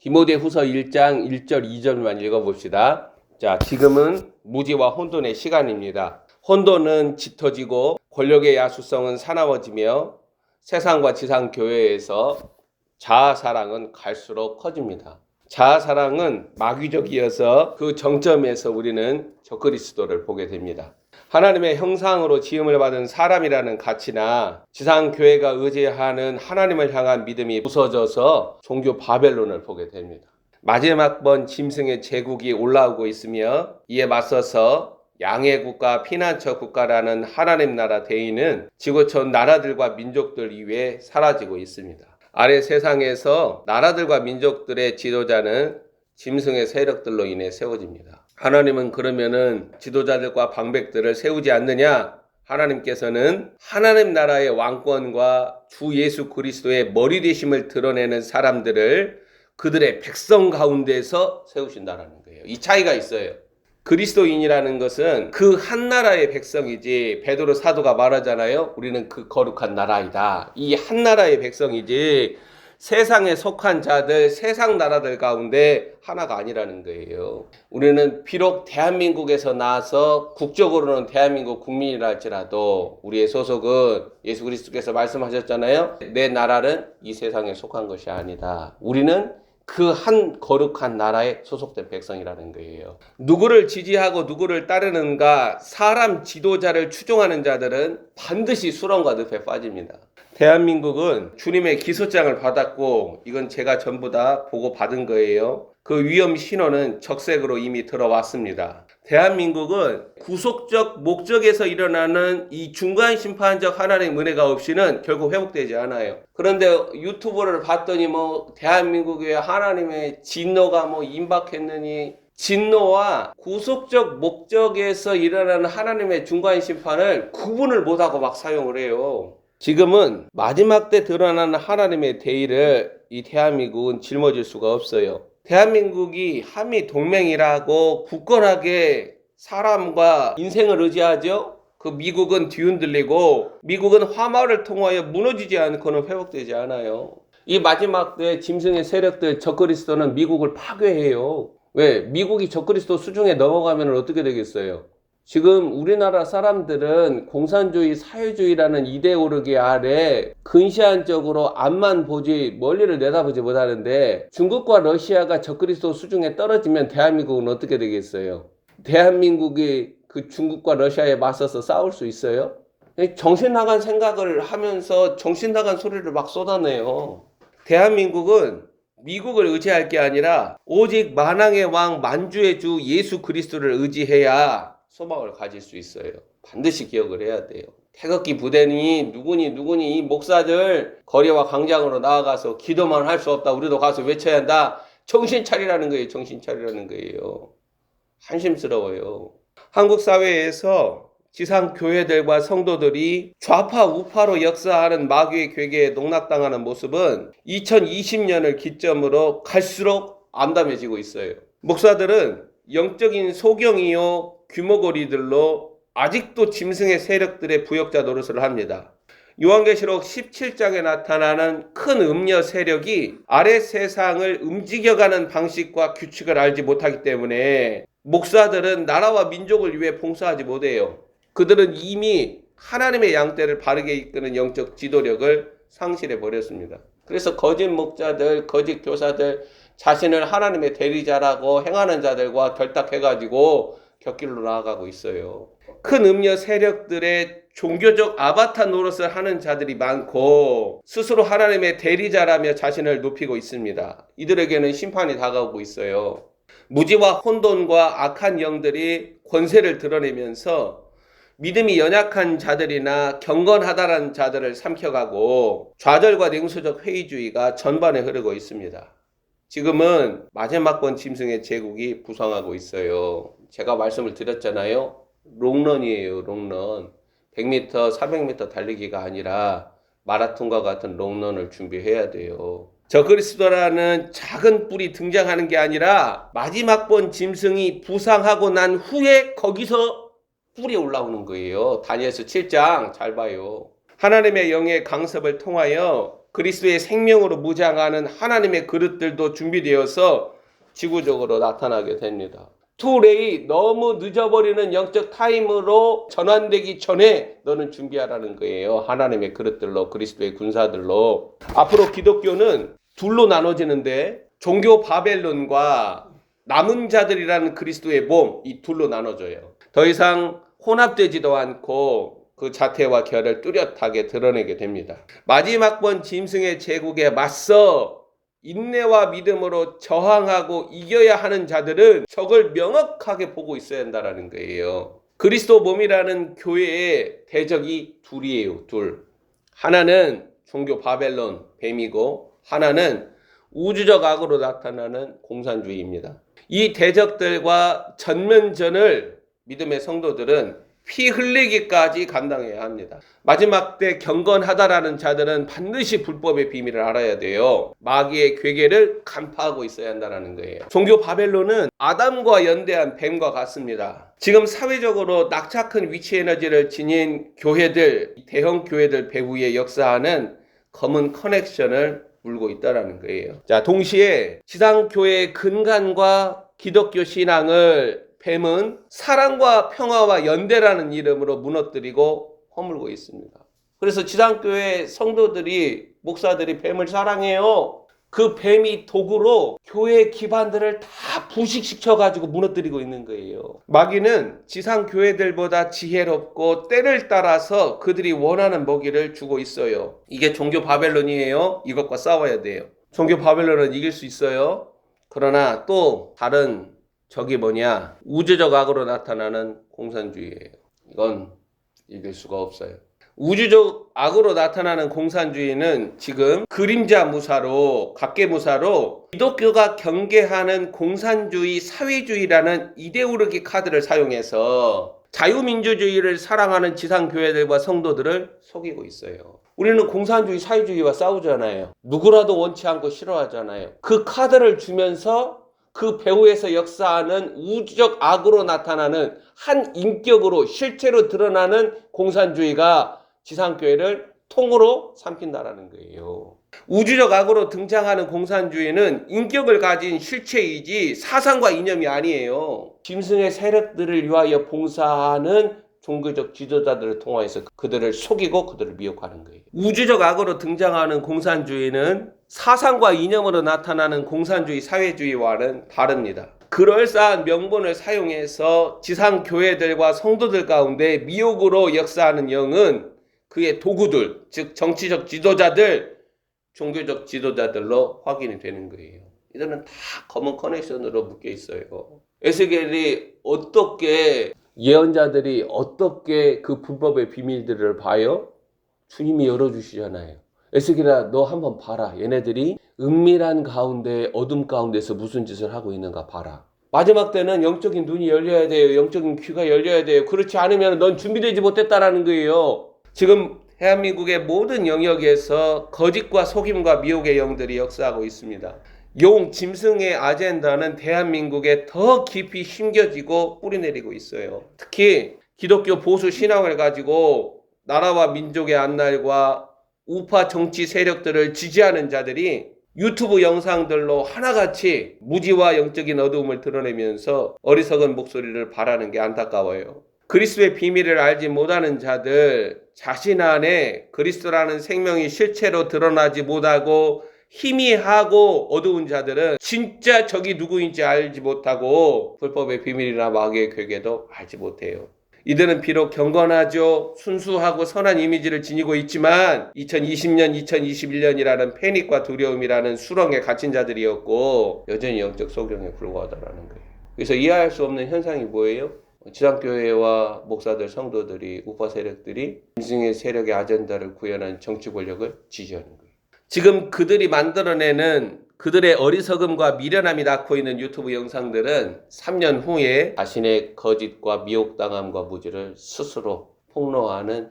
디모데후서 1장 1절 2절만 읽어봅시다. 자, 지금은 무지와 혼돈의 시간입니다. 혼돈은 짙어지고 권력의 야수성은 사나워지며 세상과 지상 교회에서 자아사랑은 갈수록 커집니다. 자아사랑은 마귀적이어서 그 정점에서 우리는 적그리스도를 보게 됩니다. 하나님의 형상으로 지음을 받은 사람이라는 가치나 지상교회가 의지하는 하나님을 향한 믿음이 부서져서 종교 바벨론을 보게 됩니다. 마지막 번 짐승의 제국이 올라오고 있으며 이에 맞서서 양의 국가, 피난처 국가라는 하나님 나라 대의는 지구촌 나라들과 민족들 이외에 사라지고 있습니다. 아래 세상에서 나라들과 민족들의 지도자는 짐승의 세력들로 인해 세워집니다. 하나님은 그러면은 지도자들과 방백들을 세우지 않느냐? 하나님께서는 하나님 나라의 왕권과 주 예수 그리스도의 머리 되심을 드러내는 사람들을 그들의 백성 가운데서 세우신다라는 거예요. 이 차이가 있어요. 그리스도인이라는 것은 그 한 나라의 백성이지, 베드로 사도가 말하잖아요. 우리는 그 거룩한 나라이다. 이 한 나라의 백성이지 세상에 속한 자들, 세상 나라들 가운데 하나가 아니라는 거예요. 우리는 비록 대한민국에서 나와서 국적으로는 대한민국 국민이라 할지라도 우리의 소속은 예수 그리스도께서 말씀하셨잖아요. 내 나라는 이 세상에 속한 것이 아니다. 우리는 그 한 거룩한 나라에 소속된 백성이라는 거예요. 누구를 지지하고 누구를 따르는가, 사람 지도자를 추종하는 자들은 반드시 수렁과 늪에 빠집니다. 대한민국은 주님의 기소장을 받았고, 이건 제가 전부 다 보고 받은 거예요. 그 위험 신호는 적색으로 이미 들어왔습니다. 대한민국은 구속적 목적에서 일어나는 이 중간 심판적 하나님의 은혜가 없이는 결국 회복되지 않아요. 그런데 유튜브를 봤더니 대한민국에 하나님의 진노가 임박했느니, 진노와 구속적 목적에서 일어나는 하나님의 중간 심판을 구분을 못하고 막 사용을 해요. 지금은 마지막 때 드러나는 하나님의 대의를 이 대한민국은 짊어질 수가 없어요. 대한민국이 한미 동맹이라고 굳건하게 사람과 인생을 의지하죠. 그 미국은 뒤흔들리고 미국은 화마를 통하여 무너지지 않고는 회복되지 않아요. 이 마지막 때 짐승의 세력들 적그리스도는 미국을 파괴해요. 왜? 미국이 적그리스도 수중에 넘어가면 어떻게 되겠어요? 지금 우리나라 사람들은 공산주의, 사회주의라는 이데올로기 아래 근시안적으로 앞만 보지 멀리를 내다보지 못하는데, 중국과 러시아가 적그리스도 수중에 떨어지면 대한민국은 어떻게 되겠어요? 대한민국이 그 중국과 러시아에 맞서서 싸울 수 있어요? 정신 나간 생각을 하면서 정신 나간 소리를 막 쏟아내요. 대한민국은 미국을 의지할 게 아니라 오직 만왕의 왕, 만주의 주 예수 그리스도를 의지해야 소망을 가질 수 있어요. 반드시 기억을 해야 돼요. 태극기 부대니 누구니 이 목사들 거리와 광장으로 나아가서 기도만 할 수 없다, 우리도 가서 외쳐야 한다, 정신 차리라는 거예요. 정신 차리라는 거예요. 한심스러워요. 한국 사회에서 지상 교회들과 성도들이 좌파 우파로 역사하는 마귀의 괴계에 농락당하는 모습은 2020년을 기점으로 갈수록 암담해지고 있어요. 목사들은 영적인 소경이요 규모거리들로 아직도 짐승의 세력들의 부역자 노릇을 합니다. 요한계시록 17장에 나타나는 큰 음녀 세력이 아래 세상을 움직여가는 방식과 규칙을 알지 못하기 때문에 목사들은 나라와 민족을 위해 봉사하지 못해요. 그들은 이미 하나님의 양떼를 바르게 이끄는 영적 지도력을 상실해 버렸습니다. 그래서 거짓 목자들, 거짓 교사들, 자신을 하나님의 대리자라고 행하는 자들과 결탁해가지고 곁길로 나아가고 있어요. 큰 음녀 세력들의 종교적 아바타 노릇을 하는 자들이 많고 스스로 하나님의 대리자라며 자신을 높이고 있습니다. 이들에게는 심판이 다가오고 있어요. 무지와 혼돈과 악한 영들이 권세를 드러내면서 믿음이 연약한 자들이나 경건하다라는 자들을 삼켜가고 좌절과 냉소적 회의주의가 전반에 흐르고 있습니다. 지금은 마지막 번 짐승의 제국이 부상하고 있어요. 제가 말씀을 드렸잖아요. 롱런이에요. 롱런. 100m, 400m 달리기가 아니라 마라톤과 같은 롱런을 준비해야 돼요. 적그리스도라는 작은 뿔이 등장하는 게 아니라 마지막 번 짐승이 부상하고 난 후에 거기서 뿔이 올라오는 거예요. 다니엘서 7장 잘 봐요. 하나님의 영의 강섭을 통하여 그리스도의 생명으로 무장하는 하나님의 그릇들도 준비되어서 지구적으로 나타나게 됩니다. 투레이 너무 늦어버리는 영적 타임으로 전환되기 전에 너는 준비하라는 거예요. 하나님의 그릇들로, 그리스도의 군사들로. 앞으로 기독교는 둘로 나눠지는데 종교 바벨론과 남은 자들이라는 그리스도의 몸, 이 둘로 나눠져요. 더 이상 혼합되지도 않고 그 자태와 결을 뚜렷하게 드러내게 됩니다. 마지막 번 짐승의 제국에 맞서 인내와 믿음으로 저항하고 이겨야 하는 자들은 적을 명확하게 보고 있어야 한다는 거예요. 그리스도 몸이라는 교회의 대적이 둘이에요. 둘. 하나는 종교 바벨론, 뱀이고 하나는 우주적 악으로 나타나는 공산주의입니다. 이 대적들과 전면전을 믿음의 성도들은 피 흘리기까지 감당해야 합니다. 마지막 때 경건하다라는 자들은 반드시 불법의 비밀을 알아야 돼요. 마귀의 괴계를 간파하고 있어야 한다는 거예요. 종교 바벨론은 아담과 연대한 뱀과 같습니다. 지금 사회적으로 낙착한 위치 에너지를 지닌 교회들, 대형 교회들 배후에 역사하는 검은 커넥션을 물고 있다는 거예요. 자, 동시에 지상교회의 근간과 기독교 신앙을 뱀은 사랑과 평화와 연대라는 이름으로 무너뜨리고 허물고 있습니다. 그래서 지상교회 성도들이, 목사들이 뱀을 사랑해요. 그 뱀이 도구로 교회 기반들을 다 부식시켜가지고 무너뜨리고 있는 거예요. 마귀는 지상교회들보다 지혜롭고 때를 따라서 그들이 원하는 먹이를 주고 있어요. 이게 종교 바벨론이에요. 이것과 싸워야 돼요. 종교 바벨론은 이길 수 있어요. 그러나 또 다른 적이 뭐냐? 우주적 악으로 나타나는 공산주의예요. 이건 이길 수가 없어요. 우주적 악으로 나타나는 공산주의는 지금 그림자 무사로, 각계무사로 기독교가 경계하는 공산주의, 사회주의라는 이데올로기 카드를 사용해서 자유민주주의를 사랑하는 지상교회들과 성도들을 속이고 있어요. 우리는 공산주의, 사회주의와 싸우잖아요. 누구라도 원치 않고 싫어하잖아요. 그 카드를 주면서 그 배후에서 역사하는 우주적 악으로 나타나는 한 인격으로 실체로 드러나는 공산주의가 지상교회를 통으로 삼킨다라는 거예요. 우주적 악으로 등장하는 공산주의는 인격을 가진 실체이지 사상과 이념이 아니에요. 짐승의 세력들을 위하여 봉사하는 종교적 지도자들을 통하여서 그들을 속이고 그들을 미혹하는 거예요. 우주적 악으로 등장하는 공산주의는 사상과 이념으로 나타나는 공산주의, 사회주의와는 다릅니다. 그럴싸한 명분을 사용해서 지상교회들과 성도들 가운데 미혹으로 역사하는 영은 그의 도구들, 즉 정치적 지도자들, 종교적 지도자들로 확인이 되는 거예요. 이들은 다 검은 커넥션으로 묶여 있어요. 에스겔이 어떻게, 예언자들이 어떻게 그 불법의 비밀들을 봐요? 주님이 열어주시잖아요. 에스겔아, 너 한번 봐라. 얘네들이 은밀한 가운데, 어둠 가운데서 무슨 짓을 하고 있는가 봐라. 마지막 때는 영적인 눈이 열려야 돼요. 영적인 귀가 열려야 돼요. 그렇지 않으면 넌 준비되지 못했다라는 거예요. 지금 대한민국의 모든 영역에서 거짓과 속임과 미혹의 영들이 역사하고 있습니다. 짐승의 아젠다는 대한민국에 더 깊이 심겨지고 뿌리내리고 있어요. 특히 기독교 보수 신앙을 가지고 나라와 민족의 안날과 우파 정치 세력들을 지지하는 자들이 유튜브 영상들로 하나같이 무지와 영적인 어두움을 드러내면서 어리석은 목소리를 바라는 게 안타까워요. 그리스도의 비밀을 알지 못하는 자들, 자신 안에 그리스도라는 생명이 실체로 드러나지 못하고 희미하고 어두운 자들은 진짜 적이 누구인지 알지 못하고 불법의 비밀이나 마귀의 괴계도 알지 못해요. 이들은 비록 경건하죠, 순수하고 선한 이미지를 지니고 있지만 2020년, 2021년이라는 패닉과 두려움이라는 수렁에 갇힌 자들이었고 여전히 영적 소경에 불과하다는 거예요. 그래서 이해할 수 없는 현상이 뭐예요? 지상교회와 목사들, 성도들이, 우파 세력들이 짐승의 세력의 아젠다를 구현한 정치 권력을 지지하는 거예요. 지금 그들이 만들어내는 그들의 어리석음과 미련함이 낳고 있는 유튜브 영상들은 3년 후에 자신의 거짓과 미혹당함과 무지를 스스로 폭로하는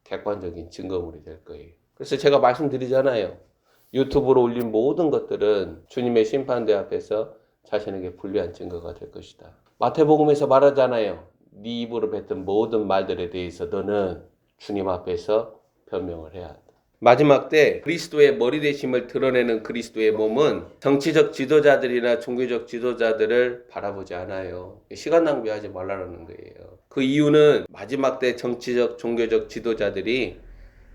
객관적인 증거물이 될 거예요. 그래서 제가 말씀드리잖아요. 유튜브로 올린 모든 것들은 주님의 심판대 앞에서 자신에게 불리한 증거가 될 것이다. 마태복음에서 말하잖아요. 네 입으로 뱉은 모든 말들에 대해서 너는 주님 앞에서 변명을 해야 한다. 마지막 때 그리스도의 머리 되심을 드러내는 그리스도의 몸은 정치적 지도자들이나 종교적 지도자들을 바라보지 않아요. 시간 낭비하지 말라는 거예요. 그 이유는 마지막 때 정치적 종교적 지도자들이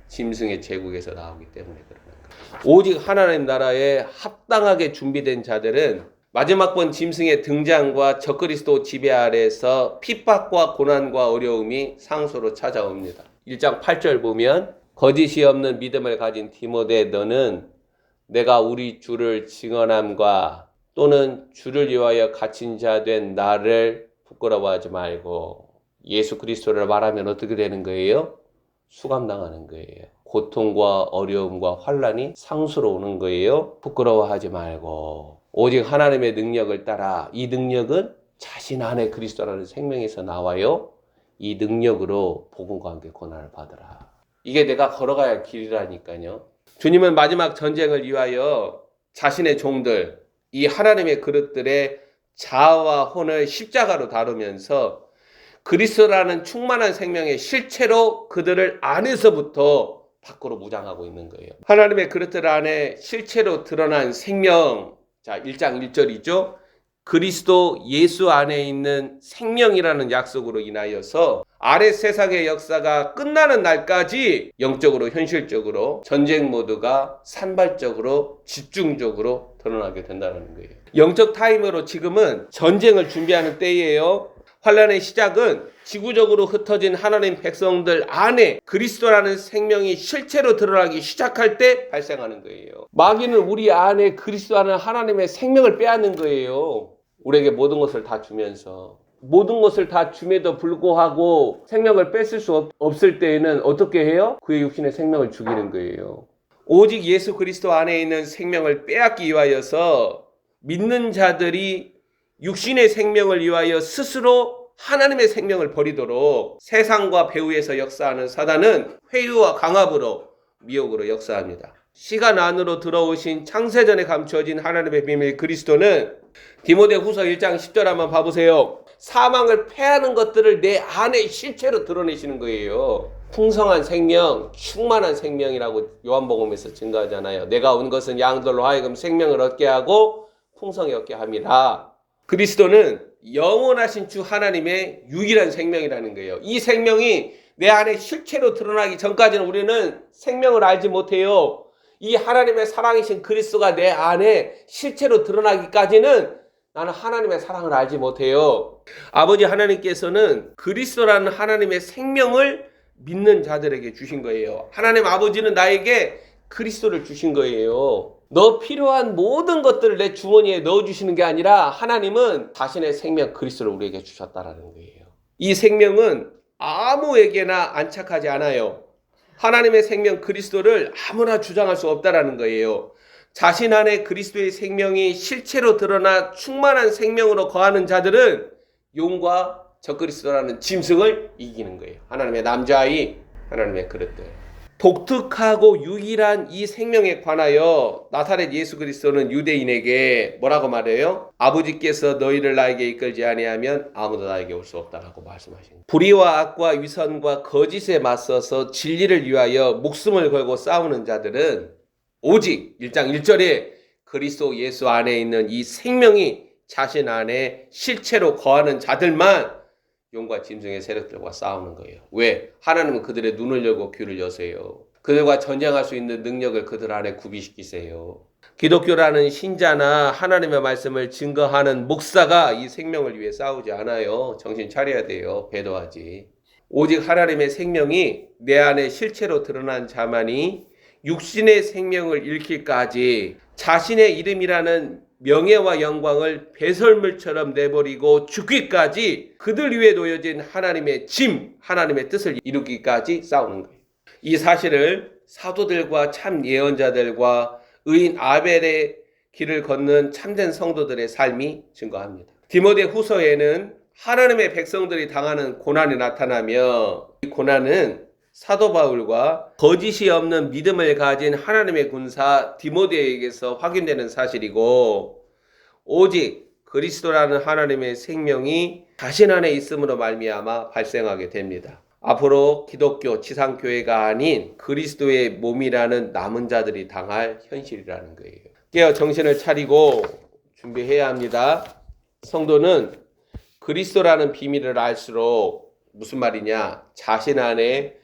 짐승의 제국에서 나오기 때문에 그러는 거예요. 오직 하나님 나라에 합당하게 준비된 자들은 마지막 번 짐승의 등장과 적그리스도 지배 아래에서 핍박과 고난과 어려움이 상소로 찾아옵니다. 1장 8절 보면 거짓이 없는 믿음을 가진 디모데 너는 내가 우리 주를 증언함과 또는 주를 위하여 갇힌 자 된 나를 부끄러워하지 말고 예수 그리스도를 말하면 어떻게 되는 거예요? 수감당하는 거예요. 고통과 어려움과 환난이 상수로 오는 거예요. 부끄러워하지 말고 오직 하나님의 능력을 따라 이 능력은 자신 안에 그리스도라는 생명에서 나와요. 이 능력으로 복음과 함께 고난을 받으라. 이게 내가 걸어가야 할 길이라니까요. 주님은 마지막 전쟁을 위하여 자신의 종들, 이 하나님의 그릇들의 자아와 혼을 십자가로 다루면서 그리스도라는 충만한 생명의 실체로 그들을 안에서부터 밖으로 무장하고 있는 거예요. 하나님의 그릇들 안에 실체로 드러난 생명, 자 1장 1절이죠. 그리스도 예수 안에 있는 생명이라는 약속으로 인하여서 아래 세상의 역사가 끝나는 날까지 영적으로 현실적으로 전쟁 모드가 산발적으로 집중적으로 드러나게 된다는 거예요. 영적 타임으로 지금은 전쟁을 준비하는 때예요. 환란의 시작은 지구적으로 흩어진 하나님 백성들 안에 그리스도라는 생명이 실체로 드러나기 시작할 때 발생하는 거예요. 마귀는 우리 안에 그리스도라는 하나님의 생명을 빼앗는 거예요. 우리에게 모든 것을 다 주면서 모든 것을 다 줌에도 불구하고 생명을 뺏을 수 없을 때에는 어떻게 해요? 그의 육신의 생명을 죽이는 거예요. 오직 예수 그리스도 안에 있는 생명을 빼앗기 위하여서 믿는 자들이 육신의 생명을 위하여 스스로 하나님의 생명을 버리도록 세상과 배후에서 역사하는 사단은 회유와 강압으로 미혹으로 역사합니다. 시간 안으로 들어오신 창세전에 감추어진 하나님의 비밀 그리스도는 디모데 후서 1장 10절 한번 봐보세요. 사망을 패하는 것들을 내 안에 실체로 드러내시는 거예요. 풍성한 생명, 충만한 생명이라고 요한복음에서 증거하잖아요. 내가 온 것은 양들로 하여금 생명을 얻게 하고 풍성히 얻게 합니다. 그리스도는 영원하신 주 하나님의 유일한 생명이라는 거예요. 이 생명이 내 안에 실체로 드러나기 전까지는 우리는 생명을 알지 못해요. 이 하나님의 사랑이신 그리스도가 내 안에 실체로 드러나기까지는 나는 하나님의 사랑을 알지 못해요. 아버지 하나님께서는 그리스도라는 하나님의 생명을 믿는 자들에게 주신 거예요. 하나님 아버지는 나에게 그리스도를 주신 거예요. 너 필요한 모든 것들을 내 주머니에 넣어주시는 게 아니라 하나님은 자신의 생명 그리스도를 우리에게 주셨다라는 거예요. 이 생명은 아무에게나 안착하지 않아요. 하나님의 생명 그리스도를 아무나 주장할 수 없다라는 거예요. 자신 안에 그리스도의 생명이 실체로 드러나 충만한 생명으로 거하는 자들은 용과 적그리스도라는 짐승을 이기는 거예요. 하나님의 남자아이, 하나님의 그릇들. 독특하고 유일한 이 생명에 관하여 나사렛 예수 그리스도는 유대인에게 뭐라고 말해요? 아버지께서 너희를 나에게 이끌지 아니하면 아무도 나에게 올 수 없다라고 말씀하십니다. 불의와 악과 위선과 거짓에 맞서서 진리를 위하여 목숨을 걸고 싸우는 자들은 오직 1장 1절에 그리스도 예수 안에 있는 이 생명이 자신 안에 실체로 거하는 자들만 용과 짐승의 세력들과 싸우는 거예요. 왜? 하나님은 그들의 눈을 열고 귀를 여세요. 그들과 전쟁할 수 있는 능력을 그들 안에 구비시키세요. 기독교라는 신자나 하나님의 말씀을 증거하는 목사가 이 생명을 위해 싸우지 않아요. 정신 차려야 돼요. 배도하지. 오직 하나님의 생명이 내 안에 실체로 드러난 자만이 육신의 생명을 잃기까지 자신의 이름이라는 명예와 영광을 배설물처럼 내버리고 죽기까지 그들 위에 놓여진 하나님의 짐, 하나님의 뜻을 이루기까지 싸우는 거예요. 이 사실을 사도들과 참 예언자들과 의인 아벨의 길을 걷는 참된 성도들의 삶이 증거합니다. 디모데 후서에는 하나님의 백성들이 당하는 고난이 나타나며 이 고난은 사도 바울과 거짓이 없는 믿음을 가진 하나님의 군사 디모데에게서 확인되는 사실이고 오직 그리스도라는 하나님의 생명이 자신 안에 있음으로 말미암아 발생하게 됩니다. 앞으로 기독교 지상교회가 아닌 그리스도의 몸이라는 남은 자들이 당할 현실이라는 거예요. 깨어 정신을 차리고 준비해야 합니다. 성도는 그리스도라는 비밀을 알수록 무슨 말이냐? 자신 안에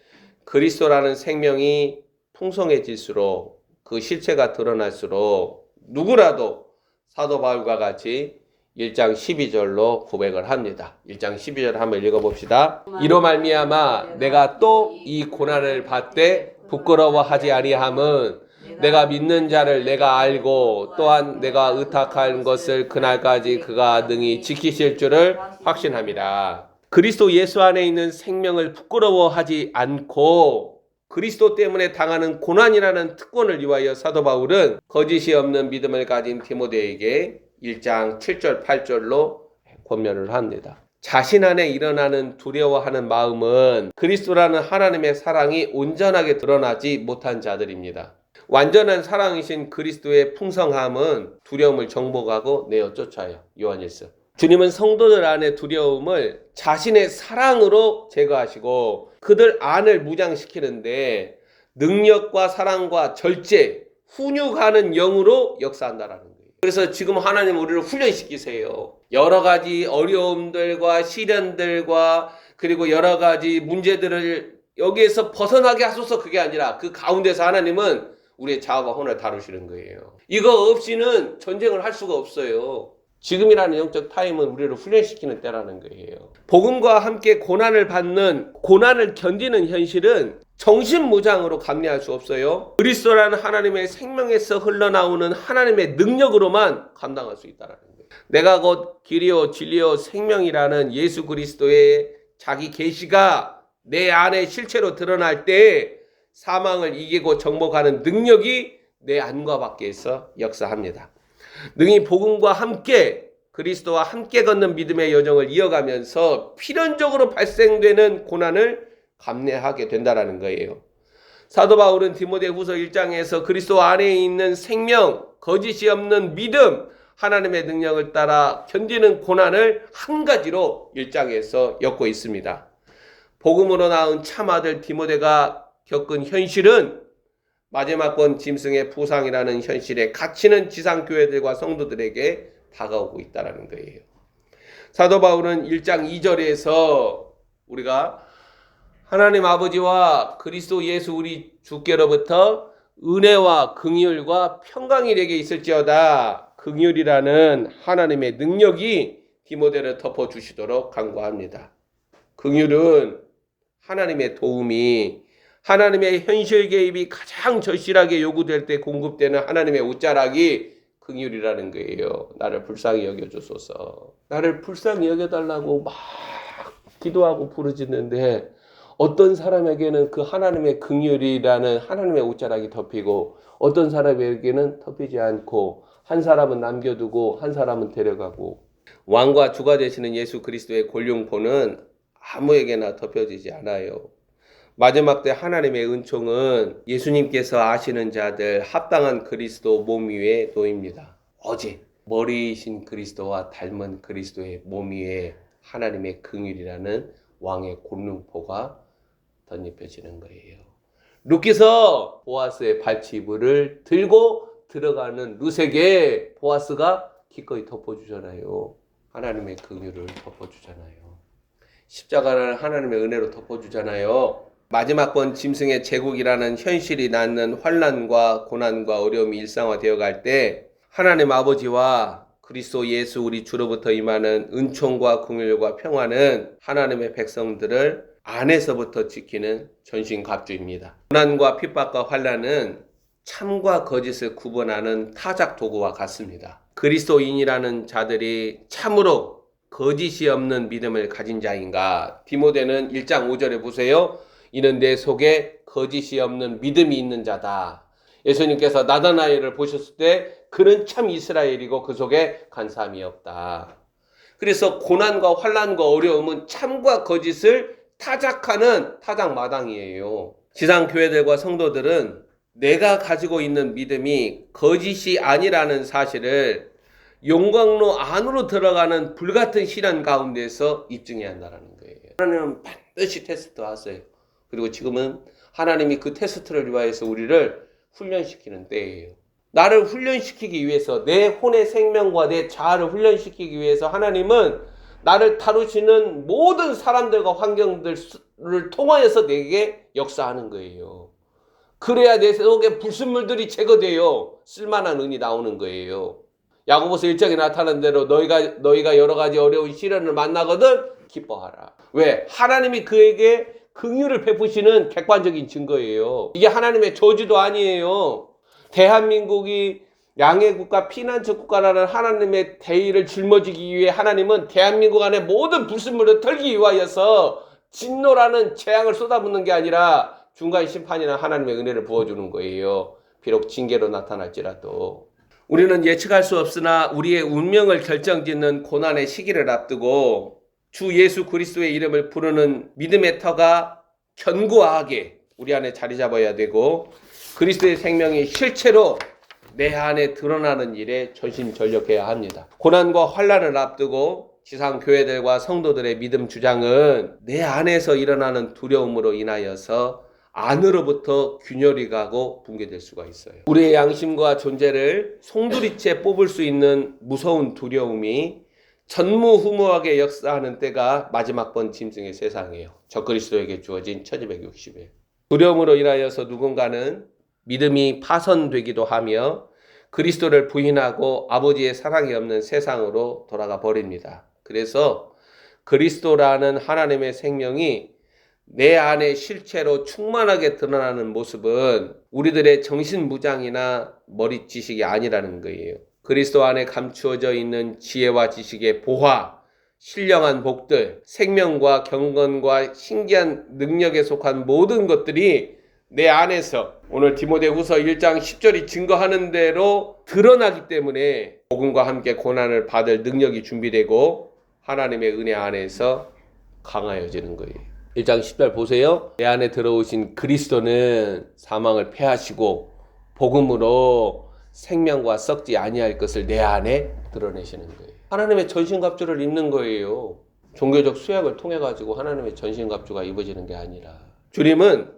그리스도라는 생명이 풍성해질수록 그 실체가 드러날수록 누구라도 사도 바울과 같이 1장 12절로 고백을 합니다. 1장 12절 한번 읽어봅시다. 이로 말미암아 내가 또 이 고난을 받되 부끄러워하지 아니함은 내가 믿는 자를 내가 알고 또한 내가 의탁한 것을 그날까지 그가 능히 지키실 줄을 확신합니다. 그리스도 예수 안에 있는 생명을 부끄러워하지 않고 그리스도 때문에 당하는 고난이라는 특권을 위하여 사도 바울은 거짓이 없는 믿음을 가진 디모데에게 1장 7절 8절로 권면을 합니다. 자신 안에 일어나는 두려워하는 마음은 그리스도라는 하나님의 사랑이 온전하게 드러나지 못한 자들입니다. 완전한 사랑이신 그리스도의 풍성함은 두려움을 정복하고 내어 쫓아요. 요한일서. 주님은 성도들 안의 두려움을 자신의 사랑으로 제거하시고 그들 안을 무장시키는데 능력과 사랑과 절제, 훈육하는 영으로 역사한다라는 거예요. 그래서 지금 하나님 우리를 훈련시키세요. 여러 가지 어려움들과 시련들과 그리고 여러 가지 문제들을 여기에서 벗어나게 하소서 그게 아니라 그 가운데서 하나님은 우리의 자아와 혼을 다루시는 거예요. 이거 없이는 전쟁을 할 수가 없어요. 지금이라는 영적 타임은 우리를 훈련시키는 때라는 거예요. 복음과 함께 고난을 받는, 고난을 견디는 현실은 정신무장으로 감내할 수 없어요. 그리스도라는 하나님의 생명에서 흘러나오는 하나님의 능력으로만 감당할 수 있다는 거예요. 내가 곧 길이요 진리요 생명이라는 예수 그리스도의 자기 계시가 내 안에 실체로 드러날 때 사망을 이기고 정복하는 능력이 내 안과 밖에서 역사합니다. 능히 복음과 함께 그리스도와 함께 걷는 믿음의 여정을 이어가면서 필연적으로 발생되는 고난을 감내하게 된다는 거예요. 사도 바울은 디모데후서 1장에서 그리스도 안에 있는 생명, 거짓이 없는 믿음, 하나님의 능력을 따라 견디는 고난을 한 가지로 1장에서 엮고 있습니다. 복음으로 낳은 참아들 디모데가 겪은 현실은 마지막권 짐승의 부상이라는 현실에 갇히는 지상교회들과 성도들에게 다가오고 있다는 거예요. 사도 바울은 1장 2절에서 우리가 하나님 아버지와 그리스도 예수 우리 주께로부터 은혜와 긍휼과 평강이 내게 있을지어다. 긍휼이라는 하나님의 능력이 디모데를 덮어주시도록 간구합니다. 긍휼은 하나님의 도움이 하나님의 현실 개입이 가장 절실하게 요구될 때 공급되는 하나님의 옷자락이 긍휼이라는 거예요. 나를 불쌍히 여겨주소서. 나를 불쌍히 여겨달라고 막 기도하고 부르짖는데 어떤 사람에게는 그 하나님의 긍휼이라는 하나님의 옷자락이 덮이고 어떤 사람에게는 덮이지 않고 한 사람은 남겨두고 한 사람은 데려가고 왕과 주가 되시는 예수 그리스도의 권룡포는 아무에게나 덮여지지 않아요. 마지막 때 하나님의 은총은 예수님께서 아시는 자들 합당한 그리스도 몸 위에 놓입니다. 어제 머리이신 그리스도와 닮은 그리스도의 몸 위에 하나님의 긍휼이라는 왕의 권능포가 덧입혀지는 거예요. 룻기서 보아스의 발치부를 들고 들어가는 룻에게 보아스가 기꺼이 덮어주잖아요. 하나님의 긍휼을 덮어주잖아요. 십자가를 하나님의 은혜로 덮어주잖아요. 마지막번 짐승의 제국이라는 현실이 낳는 환난과 고난과 어려움이 일상화되어 갈 때 하나님 아버지와 그리스도 예수 우리 주로부터 임하는 은총과 긍휼과 평화는 하나님의 백성들을 안에서부터 지키는 전신갑주입니다. 고난과 핍박과 환난은 참과 거짓을 구분하는 타작 도구와 같습니다. 그리스도인이라는 자들이 참으로 거짓이 없는 믿음을 가진 자인가? 디모데는 1장 5절에 보세요. 이는 내 속에 거짓이 없는 믿음이 있는 자다. 예수님께서 나다나엘을 보셨을 때 그는 참 이스라엘이고 그 속에 간사함이 없다. 그래서 고난과 환난과 어려움은 참과 거짓을 타작하는 타작마당이에요. 지상교회들과 성도들은 내가 가지고 있는 믿음이 거짓이 아니라는 사실을 용광로 안으로 들어가는 불같은 시련 가운데서 입증해야 한다는 거예요. 하나님은 반드시 테스트 하세요. 그리고 지금은 하나님이 그 테스트를 위하여서 우리를 훈련시키는 때예요. 나를 훈련시키기 위해서, 내 혼의 생명과 내 자아를 훈련시키기 위해서 하나님은 나를 다루시는 모든 사람들과 환경들을 통하여서 내게 역사하는 거예요. 그래야 내 속에 불순물들이 제거돼요. 쓸만한 은이 나오는 거예요. 야고보서 1장에 나타난 대로 너희가 여러 가지 어려운 시련을 만나거든 기뻐하라. 왜? 하나님이 그에게 긍휼을 베푸시는 객관적인 증거예요. 이게 하나님의 저주도 아니에요. 대한민국이 양해국가, 피난처 국가라는 하나님의 대의를 짊어지기 위해 하나님은 대한민국 안에 모든 불순물을 털기 위하여서 진노라는 재앙을 쏟아붓는 게 아니라 중간 심판이나 하나님의 은혜를 부어주는 거예요. 비록 징계로 나타날지라도. 우리는 예측할 수 없으나 우리의 운명을 결정짓는 고난의 시기를 앞두고 주 예수 그리스도의 이름을 부르는 믿음의 터가 견고하게 우리 안에 자리 잡아야 되고, 그리스도의 생명이 실체로 내 안에 드러나는 일에 전심전력해야 합니다. 고난과 환난을 앞두고 지상 교회들과 성도들의 믿음 주장은 내 안에서 일어나는 두려움으로 인하여서 안으로부터 균열이 가고 붕괴될 수가 있어요. 우리의 양심과 존재를 송두리째 뽑을 수 있는 무서운 두려움이 전무후무하게 역사하는 때가 마지막 번 짐승의 세상이에요. 적그리스도에게 주어진 1260일. 두려움으로 인하여서 누군가는 믿음이 파손되기도 하며 그리스도를 부인하고 아버지의 사랑이 없는 세상으로 돌아가 버립니다. 그래서 그리스도라는 하나님의 생명이 내 안에 실체로 충만하게 드러나는 모습은 우리들의 정신무장이나 머리 지식이 아니라는 거예요. 그리스도 안에 감추어져 있는 지혜와 지식의 보화, 신령한 복들, 생명과 경건과 신기한 능력에 속한 모든 것들이 내 안에서 오늘 디모데후서 1장 10절이 증거하는 대로 드러나기 때문에 복음과 함께 고난을 받을 능력이 준비되고 하나님의 은혜 안에서 강하여지는 거예요. 1장 10절 보세요. 내 안에 들어오신 그리스도는 사망을 패하시고 복음으로 생명과 썩지 아니할 것을 내 안에 드러내시는 거예요. 하나님의 전신갑주를 입는 거예요. 종교적 수약을 통해 가지고 하나님의 전신갑주가 입어지는 게 아니라, 주님은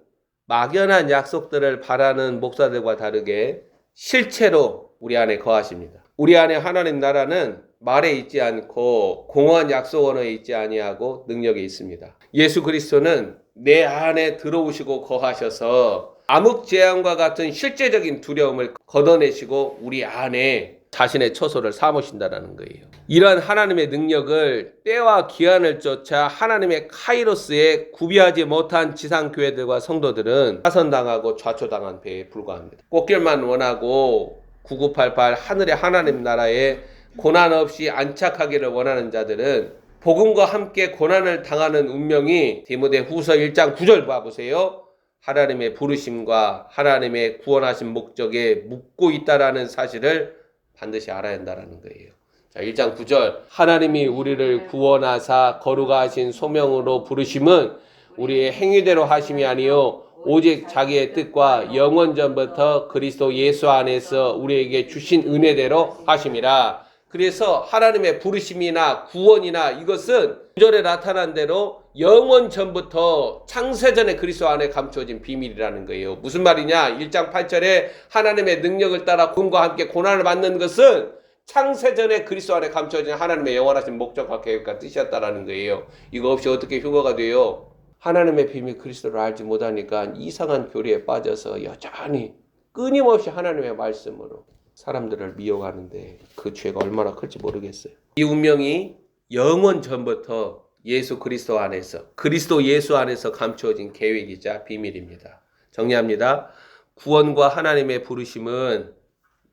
막연한 약속들을 바라는 목사들과 다르게 실체로 우리 안에 거하십니다. 우리 안에 하나님 나라는 말에 있지 않고 공허한 약속 언어에 있지 아니하고 능력에 있습니다. 예수 그리스도는 내 안에 들어오시고 거하셔서 암흑재앙과 같은 실제적인 두려움을 걷어내시고 우리 안에 자신의 처소를 삼으신다는 거예요. 이러한 하나님의 능력을 때와 기한을 쫓아 하나님의 카이로스에 구비하지 못한 지상교회들과 성도들은 파선당하고 좌초당한 배에 불과합니다. 꽃길만 원하고 9988 하늘의 하나님 나라에 고난 없이 안착하기를 원하는 자들은 복음과 함께 고난을 당하는 운명이 디모데후서 1장 9절 봐보세요. 하나님의 부르심과 하나님의 구원하신 목적에 묻고 있다라는 사실을 반드시 알아야 한다는 거예요. 자, 1장 9절. 하나님이 우리를 구원하사 거룩하신 소명으로 부르심은 우리의 행위대로 하심이 아니요 오직 자기의 뜻과 영원 전부터 그리스도 예수 안에서 우리에게 주신 은혜대로 하심이라. 그래서 하나님의 부르심이나 구원이나 이것은 9절에 나타난 대로 영원 전부터 창세전에 그리스도 안에 감추어진 비밀이라는 거예요. 무슨 말이냐? 1장 8절에 하나님의 능력을 따라 구원과 함께 고난을 받는 것은 창세전에 그리스도 안에 감추어진 하나님의 영원하신 목적과 계획과 뜻이었다라는 거예요. 이거 없이 어떻게 휴거가 돼요? 하나님의 비밀 그리스도를 알지 못하니까 이상한 교리에 빠져서 여전히 끊임없이 하나님의 말씀으로 사람들을 미혹하는데 그 죄가 얼마나 클지 모르겠어요. 이 운명이 영원 전부터 예수 그리스도 안에서, 그리스도 예수 안에서 감추어진 계획이자 비밀입니다. 정리합니다. 구원과 하나님의 부르심은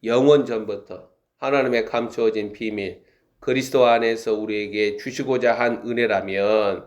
영원 전부터 하나님의 감추어진 비밀, 그리스도 안에서 우리에게 주시고자 한 은혜라면,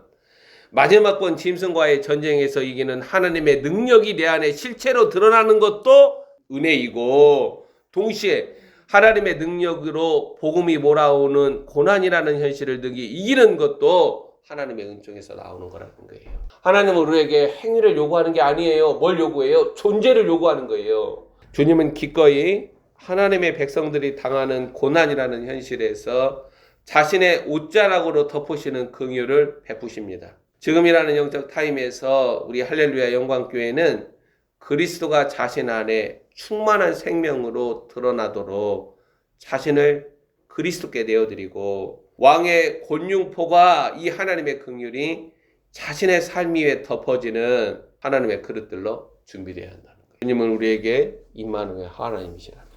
마지막 번 짐승과의 전쟁에서 이기는 하나님의 능력이 내 안에 실체로 드러나는 것도 은혜이고, 동시에 하나님의 능력으로 복음이 몰아오는 고난이라는 현실을 이기는 것도 하나님의 은총에서 나오는 거라는 거예요. 하나님은 우리에게 행위를 요구하는 게 아니에요. 뭘 요구해요? 존재를 요구하는 거예요. 주님은 기꺼이 하나님의 백성들이 당하는 고난이라는 현실에서 자신의 옷자락으로 덮으시는 긍휼을 베푸십니다. 지금이라는 영적 타임에서 우리 할렐루야 영광교회는 그리스도가 자신 안에 충만한 생명으로 드러나도록 자신을 그리스도께 내어드리고, 왕의 곤융포가 이 하나님의 긍휼이 자신의 삶 위에 덮어지는 하나님의 그릇들로 준비되어야 한다는 거예요. 주님은 우리에게 임마누엘 하나님이시라.